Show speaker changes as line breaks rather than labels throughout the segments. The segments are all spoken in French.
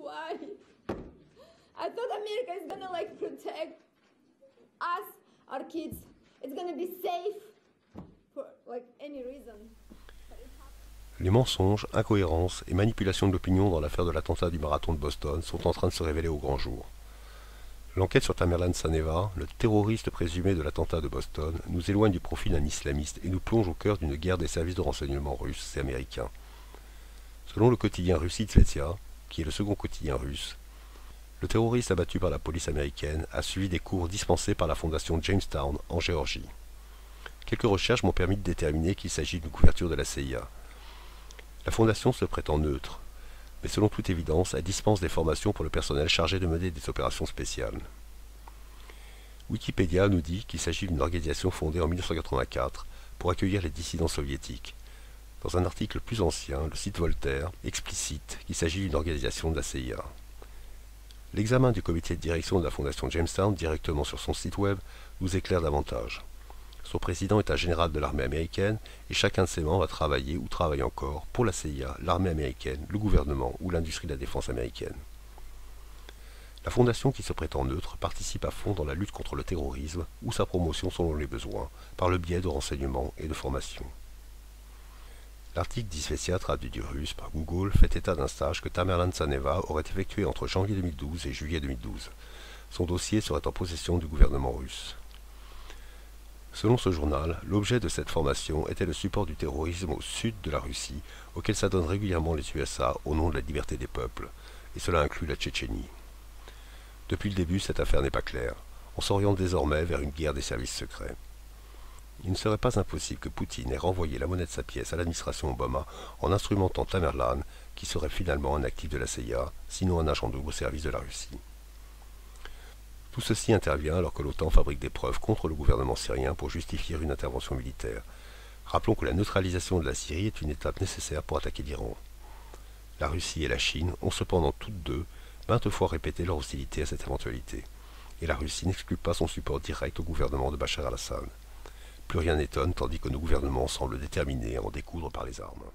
Why? I thought America is gonna like protect us, our kids. It's gonna be safe for like any reason.
Les mensonges, incohérences et manipulations de l'opinion dans l'affaire de l'attentat du marathon de Boston sont en train de se révéler au grand jour. L'enquête sur Tamerlan Tsaneva, le terroriste présumé de l'attentat de Boston, nous éloigne du profil d'un islamiste et nous plonge au cœur d'une guerre des services de renseignement russes et américains. Selon le quotidien Russie Tsvetia, qui est le second quotidien russe, le terroriste abattu par la police américaine a suivi des cours dispensés par la fondation Jamestown en Géorgie. Quelques recherches m'ont permis de déterminer qu'il s'agit d'une couverture de la CIA. La fondation se prétend neutre, mais selon toute évidence, elle dispense des formations pour le personnel chargé de mener des opérations spéciales. Wikipédia nous dit qu'il s'agit d'une organisation fondée en 1984 pour accueillir les dissidents soviétiques. Dans un article plus ancien, le site Voltaire explicite qu'il s'agit d'une organisation de la CIA. L'examen du comité de direction de la fondation Jamestown directement sur son site web nous éclaire davantage. Son président est un général de l'armée américaine et chacun de ses membres a travaillé ou travaille encore pour la CIA, l'armée américaine, le gouvernement ou l'industrie de la défense américaine. La fondation qui se prétend neutre participe à fond dans la lutte contre le terrorisme ou sa promotion selon les besoins, par le biais de renseignements et de formation. L'article d'Izvestia traduit du russe par Google fait état d'un stage que Tamerlan Tsaneva aurait effectué entre janvier 2012 et juillet 2012. Son dossier serait en possession du gouvernement russe. Selon ce journal, l'objet de cette formation était le support du terrorisme au sud de la Russie, auquel s'adonnent régulièrement les USA au nom de la liberté des peuples, et cela inclut la Tchétchénie. Depuis le début, cette affaire n'est pas claire. On s'oriente désormais vers une guerre des services secrets. Il ne serait pas impossible que Poutine ait renvoyé la monnaie de sa pièce à l'administration Obama en instrumentant Tamerlan, qui serait finalement un actif de la CIA, sinon un agent double au service de la Russie. Tout ceci intervient alors que l'OTAN fabrique des preuves contre le gouvernement syrien pour justifier une intervention militaire. Rappelons que la neutralisation de la Syrie est une étape nécessaire pour attaquer l'Iran. La Russie et la Chine ont cependant toutes deux maintes fois répété leur hostilité à cette éventualité, et la Russie n'exclut pas son support direct au gouvernement de Bachar al-Assad. Plus rien n'étonne tandis que nos gouvernements semblent déterminés à en découdre par les armes.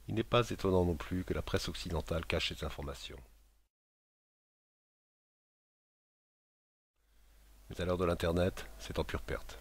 Il n'est pas étonnant non plus que la presse occidentale cache ces informations. Mais à l'heure de l'Internet, c'est en pure perte.